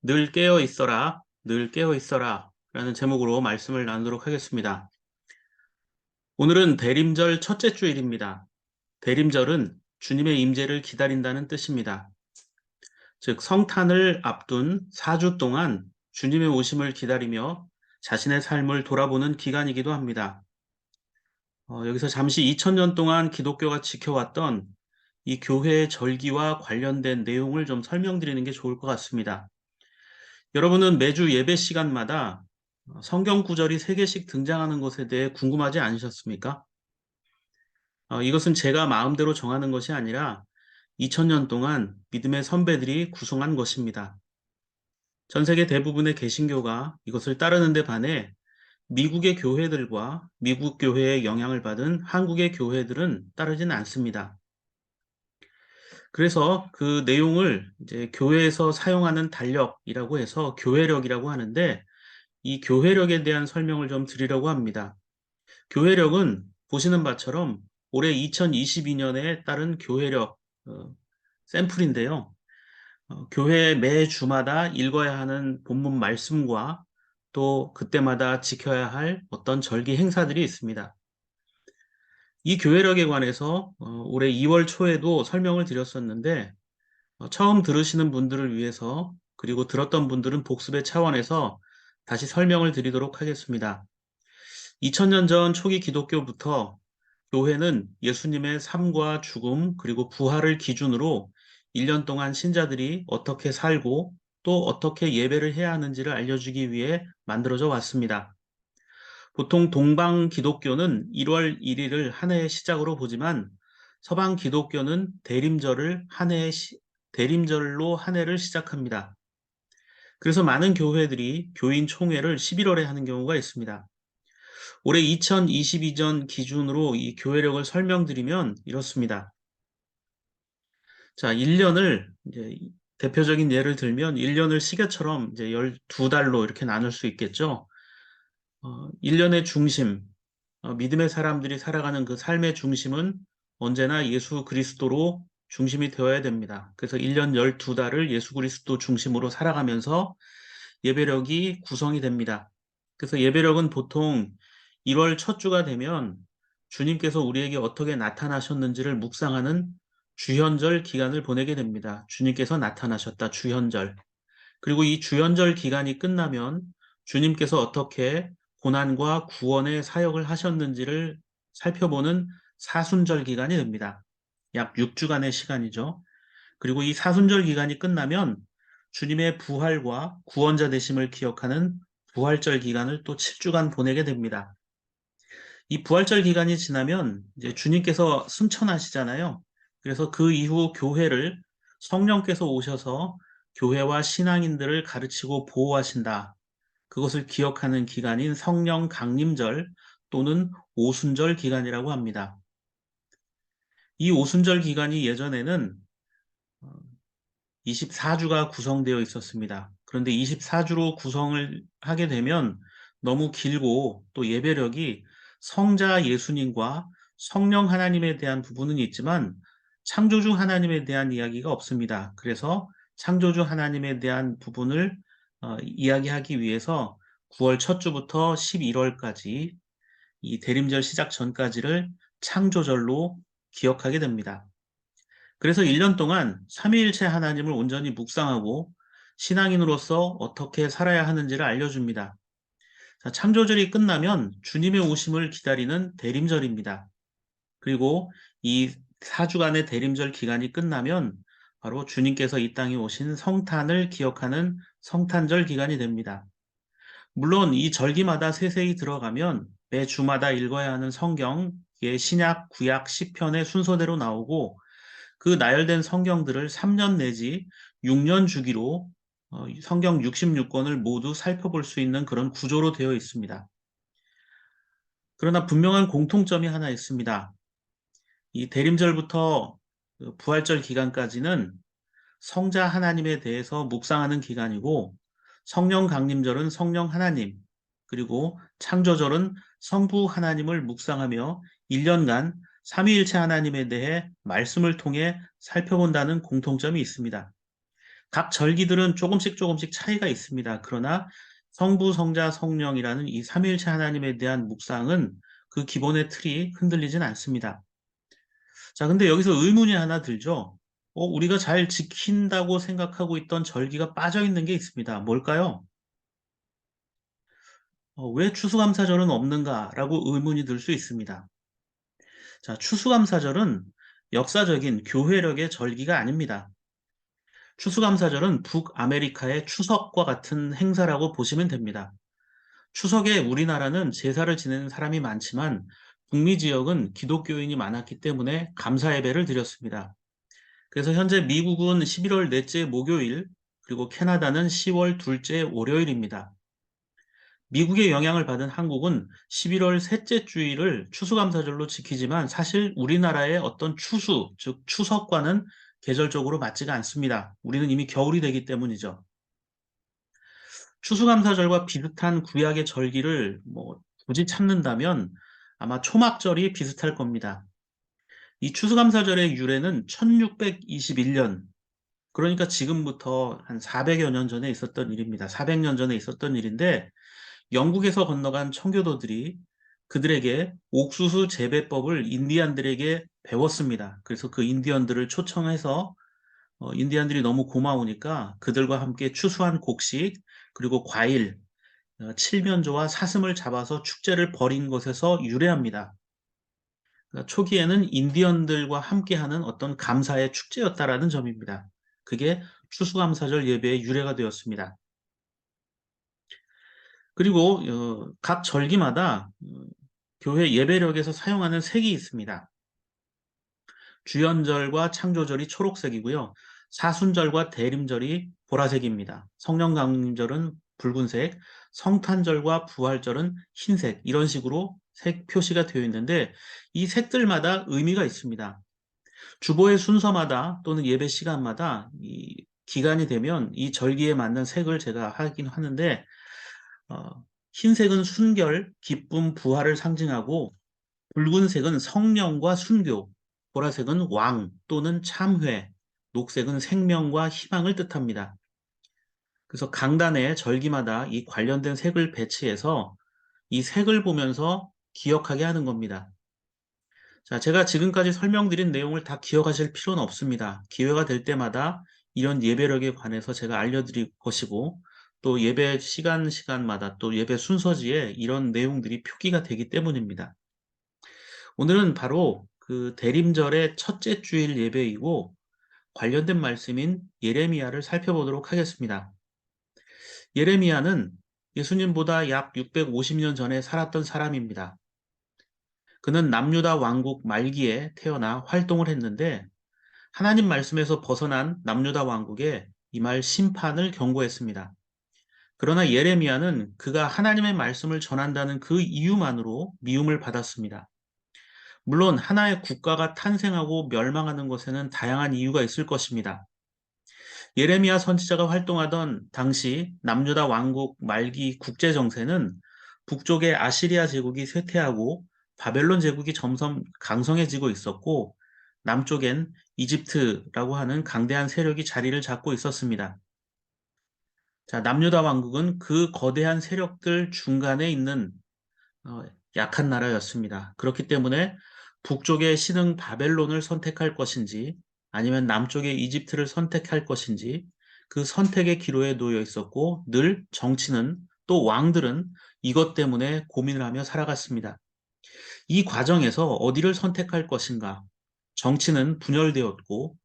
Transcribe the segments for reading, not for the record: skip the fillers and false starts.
늘 깨어 있어라, 늘 깨어 있어라 라는 제목으로 말씀을 나누도록 하겠습니다. 오늘은 대림절 첫째 주일입니다. 대림절은 주님의 임재를 기다린다는 뜻입니다. 즉, 성탄을 앞둔 4주 동안 주님의 오심을 기다리며 자신의 삶을 돌아보는 기간이기도 합니다. 여기서 잠시 2000년 동안 기독교가 지켜왔던 이 교회의 절기와 관련된 내용을 좀 설명드리는 게 좋을 것 같습니다. 여러분은 매주 예배 시간마다 성경 구절이 3개씩 등장하는 것에 대해 궁금하지 않으셨습니까? 이것은 제가 마음대로 정하는 것이 아니라 2000년 동안 믿음의 선배들이 구성한 것입니다. 전 세계 대부분의 개신교가 이것을 따르는 데 반해 미국의 교회들과 미국 교회의 영향을 받은 한국의 교회들은 따르지는 않습니다. 그래서 그 내용을 이제 교회에서 사용하는 달력이라고 해서 교회력이라고 하는데, 이 교회력에 대한 설명을 좀 드리려고 합니다. 교회력은 보시는 바처럼 올해 2022년에 따른 교회력 샘플인데요. 교회 매 주마다 읽어야 하는 본문 말씀과 또 그때마다 지켜야 할 어떤 절기 행사들이 있습니다. 이 교회력에 관해서 올해 2월 초에도 설명을 드렸었는데, 처음 들으시는 분들을 위해서, 그리고 들었던 분들은 복습의 차원에서 다시 설명을 드리도록 하겠습니다. 2000년 전 초기 기독교부터 교회는 예수님의 삶과 죽음 그리고 부활을 기준으로 1년 동안 신자들이 어떻게 살고 또 어떻게 예배를 해야 하는지를 알려주기 위해 만들어져 왔습니다. 보통 동방 기독교는 1월 1일을 한 해의 시작으로 보지만, 서방 기독교는 대림절로 한 해를 시작합니다. 그래서 많은 교회들이 교인 총회를 11월에 하는 경우가 있습니다. 올해 2022년 기준으로 이 교회력을 설명드리면 이렇습니다. 자, 1년을 이제 대표적인 예를 들면 1년을 시계처럼 이제 12달로 이렇게 나눌 수 있겠죠. 1년의 중심, 믿음의 사람들이 살아가는 그 삶의 중심은 언제나 예수 그리스도로 중심이 되어야 됩니다. 그래서 1년 12달을 예수 그리스도 중심으로 살아가면서 예배력이 구성이 됩니다. 그래서 예배력은 보통 1월 첫 주가 되면 주님께서 우리에게 어떻게 나타나셨는지를 묵상하는 주현절 기간을 보내게 됩니다. 주님께서 나타나셨다, 주현절. 그리고 이 주현절 기간이 끝나면 주님께서 어떻게 고난과 구원의 사역을 하셨는지를 살펴보는 사순절 기간이 됩니다. 약 6주간의 시간이죠. 그리고 이 사순절 기간이 끝나면 주님의 부활과 구원자 되심을 기억하는 부활절 기간을 또 7주간 보내게 됩니다. 이 부활절 기간이 지나면 이제 주님께서 승천하시잖아요. 그래서 그 이후 교회를 성령께서 오셔서 교회와 신앙인들을 가르치고 보호하신다. 그것을 기억하는 기간인 성령 강림절 또는 오순절 기간이라고 합니다. 이 오순절 기간이 예전에는 24주가 구성되어 있었습니다. 그런데 24주로 구성을 하게 되면 너무 길고 또 예배력이 성자 예수님과 성령 하나님에 대한 부분은 있지만 창조주 하나님에 대한 이야기가 없습니다. 그래서 창조주 하나님에 대한 부분을 이야기하기 위해서 9월 첫 주부터 11월까지 이 대림절 시작 전까지를 창조절로 기억하게 됩니다. 그래서 1년 동안 삼위일체 하나님을 온전히 묵상하고 신앙인으로서 어떻게 살아야 하는지를 알려줍니다. 자, 창조절이 끝나면 주님의 오심을 기다리는 대림절입니다. 그리고 이 4주간의 대림절 기간이 끝나면 바로 주님께서 이 땅에 오신 성탄을 기억하는 성탄절 기간이 됩니다. 물론 이 절기마다 세세히 들어가면 매 주마다 읽어야 하는 성경의 신약, 구약, 시편의 순서대로 나오고, 그 나열된 성경들을 3년 내지 6년 주기로 성경 66권을 모두 살펴볼 수 있는 그런 구조로 되어 있습니다. 그러나 분명한 공통점이 하나 있습니다. 이 대림절부터 그 부활절 기간까지는 성자 하나님에 대해서 묵상하는 기간이고, 성령 강림절은 성령 하나님, 그리고 창조절은 성부 하나님을 묵상하며 1년간 삼위일체 하나님에 대해 말씀을 통해 살펴본다는 공통점이 있습니다. 각 절기들은 조금씩 조금씩 차이가 있습니다. 그러나 성부, 성자, 성령이라는 이 삼위일체 하나님에 대한 묵상은 그 기본의 틀이 흔들리진 않습니다. 자, 근데 여기서 의문이 하나 들죠? 우리가 잘 지킨다고 생각하고 있던 절기가 빠져 있는 게 있습니다. 뭘까요? 왜 추수감사절은 없는가라고 의문이 들 수 있습니다. 자, 추수감사절은 역사적인 교회력의 절기가 아닙니다. 추수감사절은 북아메리카의 추석과 같은 행사라고 보시면 됩니다. 추석에 우리나라는 제사를 지내는 사람이 많지만 북미 지역은 기독교인이 많았기 때문에 감사 예배를 드렸습니다. 그래서 현재 미국은 11월 넷째 목요일, 그리고 캐나다는 10월 둘째 월요일입니다. 미국의 영향을 받은 한국은 11월 셋째 주일을 추수감사절로 지키지만 사실 우리나라의 어떤 추수, 즉 추석과는 계절적으로 맞지가 않습니다. 우리는 이미 겨울이 되기 때문이죠. 추수감사절과 비슷한 구약의 절기를 굳이 찾는다면 아마 초막절이 비슷할 겁니다. 이 추수감사절의 유래는 1621년, 그러니까 지금부터 한 400여 년 전에 있었던 일입니다. 400년 전에 있었던 일인데 영국에서 건너간 청교도들이 그들에게 옥수수 재배법을 인디안들에게 배웠습니다. 그래서 그 인디언들을 초청해서 인디안들이 너무 고마우니까 그들과 함께 추수한 곡식, 그리고 과일, 칠면조와 사슴을 잡아서 축제를 벌인 것에서 유래합니다. 그러니까 초기에는 인디언들과 함께하는 어떤 감사의 축제였다라는 점입니다. 그게 추수감사절 예배의 유래가 되었습니다. 그리고 각 절기마다 교회 예배력에서 사용하는 색이 있습니다. 주연절과 창조절이 초록색이고요. 사순절과 대림절이 보라색입니다. 성령강림절은 붉은색, 성탄절과 부활절은 흰색, 이런 식으로 색 표시가 되어 있는데 이 색들마다 의미가 있습니다. 주보의 순서마다 또는 예배 시간마다 이 기간이 되면 이 절기에 맞는 색을 제가 하긴 하는데 흰색은 순결, 기쁨, 부활을 상징하고 붉은색은 성령과 순교, 보라색은 왕 또는 참회, 녹색은 생명과 희망을 뜻합니다. 그래서 강단에 절기마다 이 관련된 색을 배치해서 이 색을 보면서 기억하게 하는 겁니다. 자, 제가 지금까지 설명드린 내용을 다 기억하실 필요는 없습니다. 기회가 될 때마다 이런 예배력에 관해서 제가 알려드릴 것이고, 또 예배 시간마다 또 예배 순서지에 이런 내용들이 표기가 되기 때문입니다. 오늘은 바로 그 대림절의 첫째 주일 예배이고, 관련된 말씀인 예레미야를 살펴보도록 하겠습니다. 예레미야는 예수님보다 약 650년 전에 살았던 사람입니다. 그는 남유다 왕국 말기에 태어나 활동을 했는데 하나님 말씀에서 벗어난 남유다 왕국에 임할 심판을 경고했습니다. 그러나 예레미야는 그가 하나님의 말씀을 전한다는 그 이유만으로 미움을 받았습니다. 물론 하나의 국가가 탄생하고 멸망하는 것에는 다양한 이유가 있을 것입니다. 예레미야 선지자가 활동하던 당시 남유다 왕국 말기 국제 정세는 북쪽의 아시리아 제국이 쇠퇴하고 바벨론 제국이 점점 강성해지고 있었고 남쪽엔 이집트라고 하는 강대한 세력이 자리를 잡고 있었습니다. 자, 남유다 왕국은 그 거대한 세력들 중간에 있는 어, 약한 나라였습니다. 그렇기 때문에 북쪽의 신흥 바벨론을 선택할 것인지 아니면 남쪽의 이집트를 선택할 것인지 그 선택의 기로에 놓여 있었고 늘 정치는 또 왕들은 이것 때문에 고민을 하며 살아갔습니다. 이 과정에서 어디를 선택할 것인가? 정치는 분열되었고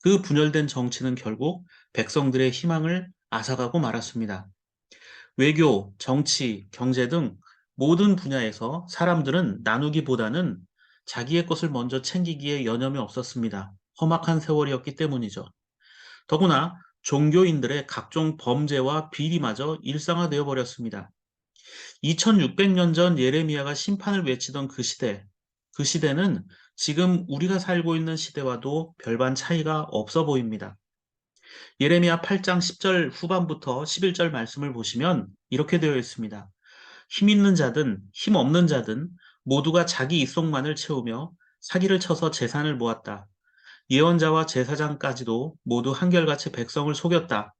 그 분열된 정치는 결국 백성들의 희망을 앗아가고 말았습니다. 외교, 정치, 경제 등 모든 분야에서 사람들은 나누기보다는 자기의 것을 먼저 챙기기에 여념이 없었습니다. 험악한 세월이었기 때문이죠. 더구나 종교인들의 각종 범죄와 비리마저 일상화되어 버렸습니다. 2600년 전 예레미야가 심판을 외치던 그 시대는 지금 우리가 살고 있는 시대와도 별반 차이가 없어 보입니다. 예레미야 8장 10절 후반부터 11절 말씀을 보시면 이렇게 되어 있습니다. 힘 있는 자든 힘 없는 자든 모두가 자기 입속만을 채우며 사기를 쳐서 재산을 모았다. 예언자와 제사장까지도 모두 한결같이 백성을 속였다.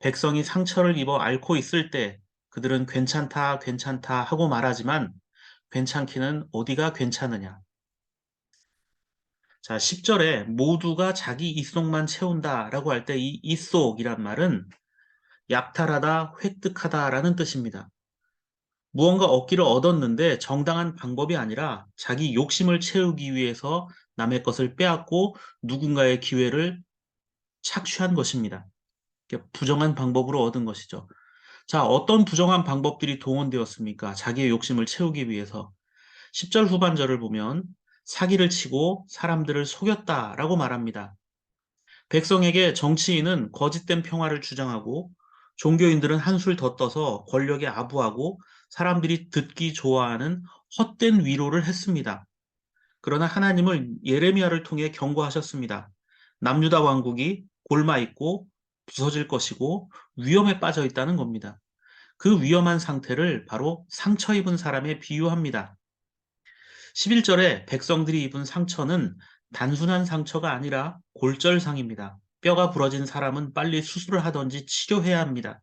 백성이 상처를 입어 앓고 있을 때 그들은 괜찮다, 괜찮다 하고 말하지만 괜찮기는 어디가 괜찮으냐. 자, 10절에 모두가 자기 입속만 채운다라고 할 때 이 입속이란 말은 약탈하다, 획득하다라는 뜻입니다. 무언가 얻기를 얻었는데 정당한 방법이 아니라 자기 욕심을 채우기 위해서 남의 것을 빼앗고 누군가의 기회를 착취한 것입니다. 부정한 방법으로 얻은 것이죠. 자, 어떤 부정한 방법들이 동원되었습니까? 자기의 욕심을 채우기 위해서. 10절 후반절을 보면 사기를 치고 사람들을 속였다라고 말합니다. 백성에게 정치인은 거짓된 평화를 주장하고 종교인들은 한술 더 떠서 권력에 아부하고 사람들이 듣기 좋아하는 헛된 위로를 했습니다. 그러나 하나님은 예레미야를 통해 경고하셨습니다. 남유다 왕국이 골마 있고 부서질 것이고 위험에 빠져 있다는 겁니다. 그 위험한 상태를 바로 상처 입은 사람에 비유합니다. 11절에 백성들이 입은 상처는 단순한 상처가 아니라 골절상입니다. 뼈가 부러진 사람은 빨리 수술을 하든지 치료해야 합니다.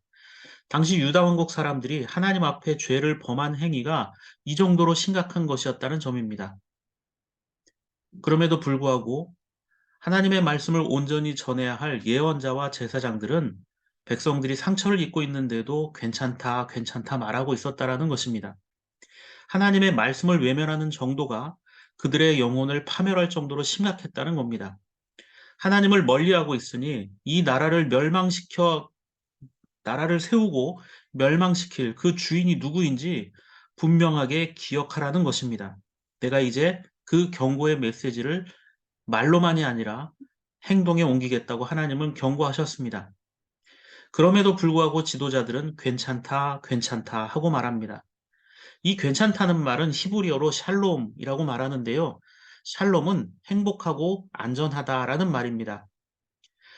당시 유다 왕국 사람들이 하나님 앞에 죄를 범한 행위가 이 정도로 심각한 것이었다는 점입니다. 그럼에도 불구하고 하나님의 말씀을 온전히 전해야 할 예언자와 제사장들은 백성들이 상처를 입고 있는데도 괜찮다, 괜찮다 말하고 있었다라는 것입니다. 하나님의 말씀을 외면하는 정도가 그들의 영혼을 파멸할 정도로 심각했다는 겁니다. 하나님을 멀리하고 있으니 이 나라를 세우고 멸망시킬 그 주인이 누구인지 분명하게 기억하라는 것입니다. 내가 이제 그 경고의 메시지를 말로만이 아니라 행동에 옮기겠다고 하나님은 경고하셨습니다. 그럼에도 불구하고 지도자들은 괜찮다, 괜찮다 하고 말합니다. 이 괜찮다는 말은 히브리어로 샬롬이라고 말하는데요. 샬롬은 행복하고 안전하다라는 말입니다.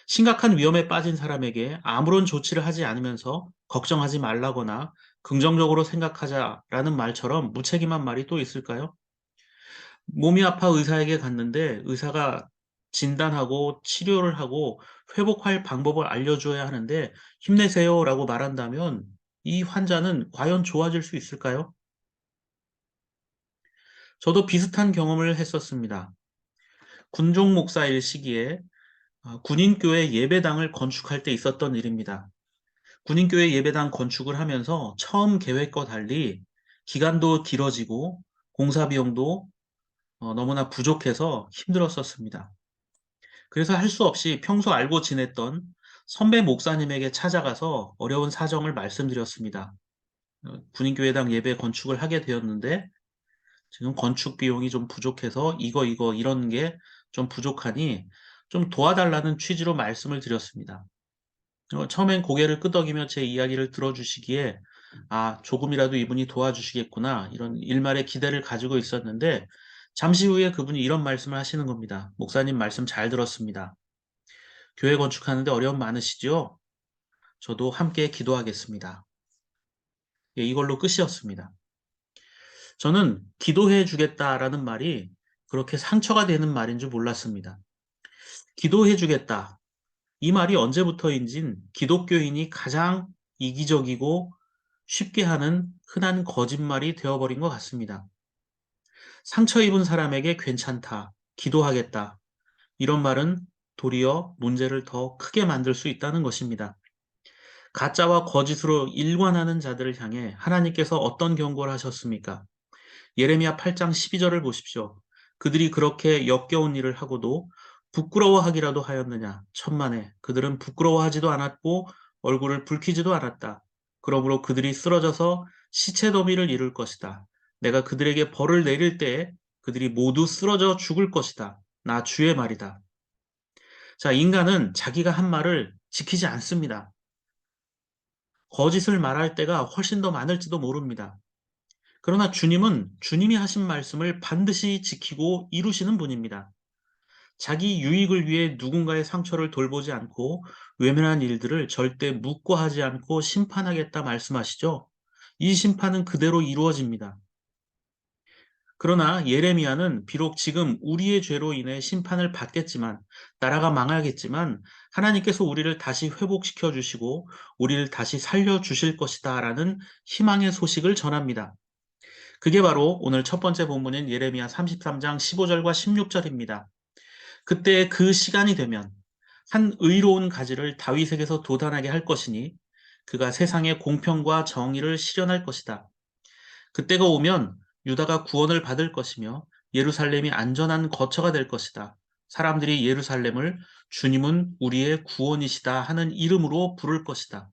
심각한 위험에 빠진 사람에게 아무런 조치를 하지 않으면서 걱정하지 말라거나 긍정적으로 생각하자라는 말처럼 무책임한 말이 또 있을까요? 몸이 아파 의사에게 갔는데 의사가 진단하고 치료를 하고 회복할 방법을 알려줘야 하는데 힘내세요라고 말한다면 이 환자는 과연 좋아질 수 있을까요? 저도 비슷한 경험을 했었습니다. 군종 목사일 시기에 군인교회 예배당을 건축할 때 있었던 일입니다. 군인교회 예배당 건축을 하면서 처음 계획과 달리 기간도 길어지고 공사 비용도 너무나 부족해서 힘들었었습니다. 그래서 할 수 없이 평소 알고 지냈던 선배 목사님에게 찾아가서 어려운 사정을 말씀드렸습니다. 군인교회당 예배 건축을 하게 되었는데 지금 건축 비용이 좀 부족해서 이거 이런 게 좀 부족하니 좀 도와달라는 취지로 말씀을 드렸습니다. 처음엔 고개를 끄덕이며 제 이야기를 들어주시기에 아, 조금이라도 이분이 도와주시겠구나 이런 일말의 기대를 가지고 있었는데 잠시 후에 그분이 이런 말씀을 하시는 겁니다. 목사님 말씀 잘 들었습니다. 교회 건축하는데 어려움 많으시죠? 저도 함께 기도하겠습니다. 예, 이걸로 끝이었습니다. 저는 기도해 주겠다라는 말이 그렇게 상처가 되는 말인 줄 몰랐습니다. 기도해 주겠다. 이 말이 언제부터인진 기독교인이 가장 이기적이고 쉽게 하는 흔한 거짓말이 되어버린 것 같습니다. 상처 입은 사람에게 괜찮다, 기도하겠다. 이런 말은 도리어 문제를 더 크게 만들 수 있다는 것입니다. 가짜와 거짓으로 일관하는 자들을 향해 하나님께서 어떤 경고를 하셨습니까? 예레미야 8장 12절을 보십시오. 그들이 그렇게 역겨운 일을 하고도 부끄러워하기라도 하였느냐? 천만에 그들은 부끄러워하지도 않았고 얼굴을 붉히지도 않았다. 그러므로 그들이 쓰러져서 시체 더미를 이룰 것이다. 내가 그들에게 벌을 내릴 때에 그들이 모두 쓰러져 죽을 것이다. 나 주의 말이다. 자, 인간은 자기가 한 말을 지키지 않습니다. 거짓을 말할 때가 훨씬 더 많을지도 모릅니다. 그러나 주님은 주님이 하신 말씀을 반드시 지키고 이루시는 분입니다. 자기 유익을 위해 누군가의 상처를 돌보지 않고 외면한 일들을 절대 묵과하지 않고 심판하겠다 말씀하시죠. 이 심판은 그대로 이루어집니다. 그러나 예레미야는 비록 지금 우리의 죄로 인해 심판을 받겠지만, 나라가 망하겠지만, 하나님께서 우리를 다시 회복시켜 주시고, 우리를 다시 살려 주실 것이다 라는 희망의 소식을 전합니다. 그게 바로 오늘 첫 번째 본문인 예레미야 33장 15절과 16절입니다. 그때 그 시간이 되면 한 의로운 가지를 다윗에게서 돋아나게 할 것이니 그가 세상의 공평과 정의를 실현할 것이다. 그때가 오면 유다가 구원을 받을 것이며 예루살렘이 안전한 거처가 될 것이다. 사람들이 예루살렘을 주님은 우리의 구원이시다 하는 이름으로 부를 것이다.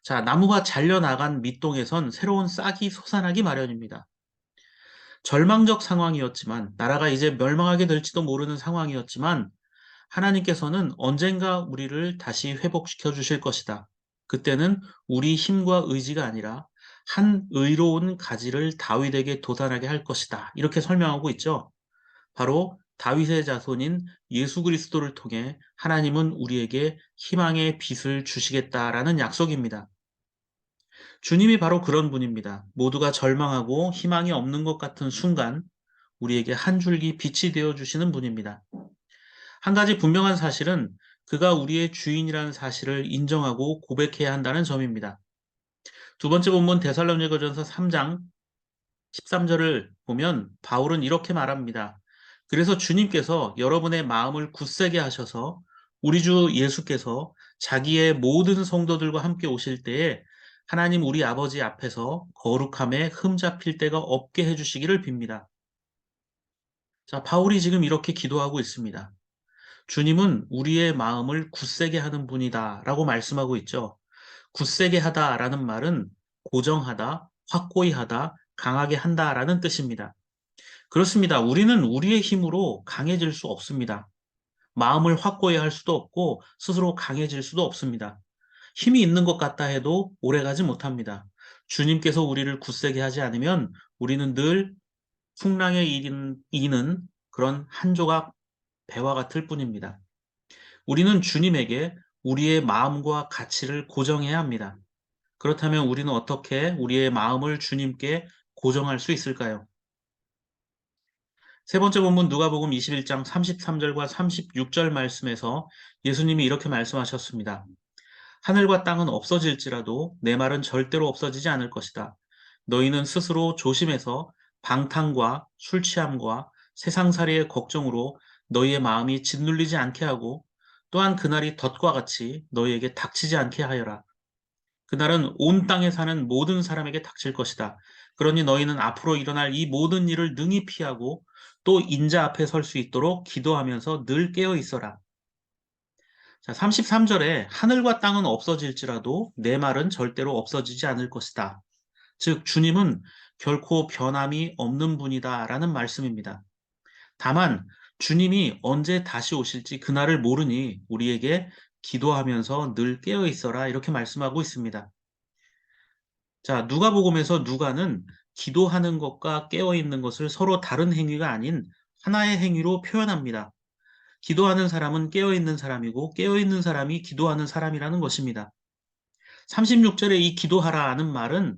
자, 나무가 잘려나간 밑동에선 새로운 싹이 솟아나기 마련입니다. 절망적 상황이었지만, 나라가 이제 멸망하게 될지도 모르는 상황이었지만, 하나님께서는 언젠가 우리를 다시 회복시켜 주실 것이다. 그때는 우리 힘과 의지가 아니라 한 의로운 가지를 다윗에게 도달하게 할 것이다. 이렇게 설명하고 있죠. 바로 다윗의 자손인 예수 그리스도를 통해 하나님은 우리에게 희망의 빛을 주시겠다라는 약속입니다. 주님이 바로 그런 분입니다. 모두가 절망하고 희망이 없는 것 같은 순간 우리에게 한 줄기 빛이 되어 주시는 분입니다. 한 가지 분명한 사실은 그가 우리의 주인이라는 사실을 인정하고 고백해야 한다는 점입니다. 두 번째 본문 데살로니가전서 3장 13절을 보면 바울은 이렇게 말합니다. 그래서 주님께서 여러분의 마음을 굳세게 하셔서 우리 주 예수께서 자기의 모든 성도들과 함께 오실 때에 하나님 우리 아버지 앞에서 거룩함에 흠잡힐 데가 없게 해주시기를 빕니다. 자, 바울이 지금 이렇게 기도하고 있습니다. 주님은 우리의 마음을 굳세게 하는 분이다 라고 말씀하고 있죠. 굳세게 하다 라는 말은 고정하다, 확고히 하다, 강하게 한다 라는 뜻입니다. 그렇습니다. 우리는 우리의 힘으로 강해질 수 없습니다. 마음을 확고히 할 수도 없고 스스로 강해질 수도 없습니다. 힘이 있는 것 같다 해도 오래가지 못합니다. 주님께서 우리를 굳세게 하지 않으면 우리는 늘 풍랑에 이는 그런 한 조각 배와 같을 뿐입니다. 우리는 주님에게 우리의 마음과 가치를 고정해야 합니다. 그렇다면 우리는 어떻게 우리의 마음을 주님께 고정할 수 있을까요? 세 번째 본문 누가복음 21장 33절과 36절 말씀에서 예수님이 이렇게 말씀하셨습니다. 하늘과 땅은 없어질지라도 내 말은 절대로 없어지지 않을 것이다. 너희는 스스로 조심해서 방탕과 술 취함과 세상살이의 걱정으로 너희의 마음이 짓눌리지 않게 하고 또한 그날이 덫과 같이 너희에게 닥치지 않게 하여라. 그날은 온 땅에 사는 모든 사람에게 닥칠 것이다. 그러니 너희는 앞으로 일어날 이 모든 일을 능히 피하고 또 인자 앞에 설 수 있도록 기도하면서 늘 깨어 있어라. 자, 33절에 하늘과 땅은 없어질지라도 내 말은 절대로 없어지지 않을 것이다. 즉, 주님은 결코 변함이 없는 분이다라는 말씀입니다. 다만, 주님이 언제 다시 오실지 그날을 모르니 우리에게 기도하면서 늘 깨어 있어라 이렇게 말씀하고 있습니다. 자, 누가복음에서 누가는 기도하는 것과 깨어 있는 것을 서로 다른 행위가 아닌 하나의 행위로 표현합니다. 기도하는 사람은 깨어 있는 사람이고 깨어 있는 사람이 기도하는 사람이라는 것입니다. 36절에 이 기도하라는 말은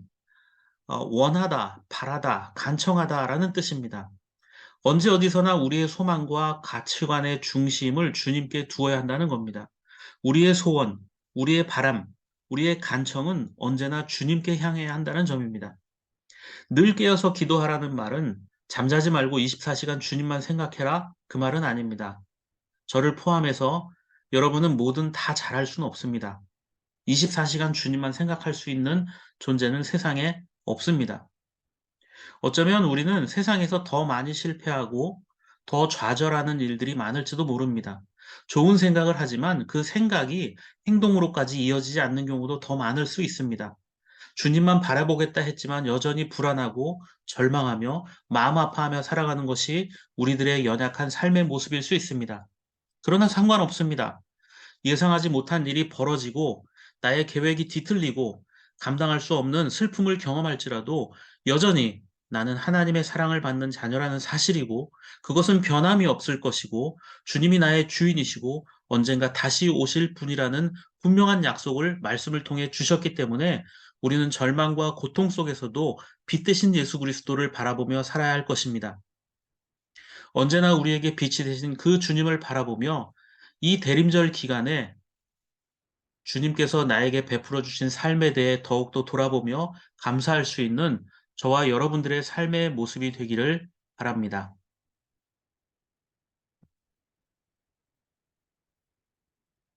원하다, 바라다, 간청하다라는 뜻입니다. 언제 어디서나 우리의 소망과 가치관의 중심을 주님께 두어야 한다는 겁니다. 우리의 소원, 우리의 바람, 우리의 간청은 언제나 주님께 향해야 한다는 점입니다. 늘 깨어서 기도하라는 말은 잠자지 말고 24시간 주님만 생각해라 그 말은 아닙니다. 저를 포함해서 여러분은 뭐든 다 잘할 수는 없습니다. 24시간 주님만 생각할 수 있는 존재는 세상에 없습니다. 어쩌면 우리는 세상에서 더 많이 실패하고 더 좌절하는 일들이 많을지도 모릅니다. 좋은 생각을 하지만 그 생각이 행동으로까지 이어지지 않는 경우도 더 많을 수 있습니다. 주님만 바라보겠다 했지만 여전히 불안하고 절망하며 마음 아파하며 살아가는 것이 우리들의 연약한 삶의 모습일 수 있습니다. 그러나 상관없습니다. 예상하지 못한 일이 벌어지고 나의 계획이 뒤틀리고 감당할 수 없는 슬픔을 경험할지라도 여전히 나는 하나님의 사랑을 받는 자녀라는 사실이고 그것은 변함이 없을 것이고 주님이 나의 주인이시고 언젠가 다시 오실 분이라는 분명한 약속을 말씀을 통해 주셨기 때문에 우리는 절망과 고통 속에서도 빛 대신 예수 그리스도를 바라보며 살아야 할 것입니다. 언제나 우리에게 빛이 되신 그 주님을 바라보며 이 대림절 기간에 주님께서 나에게 베풀어 주신 삶에 대해 더욱더 돌아보며 감사할 수 있는 저와 여러분들의 삶의 모습이 되기를 바랍니다.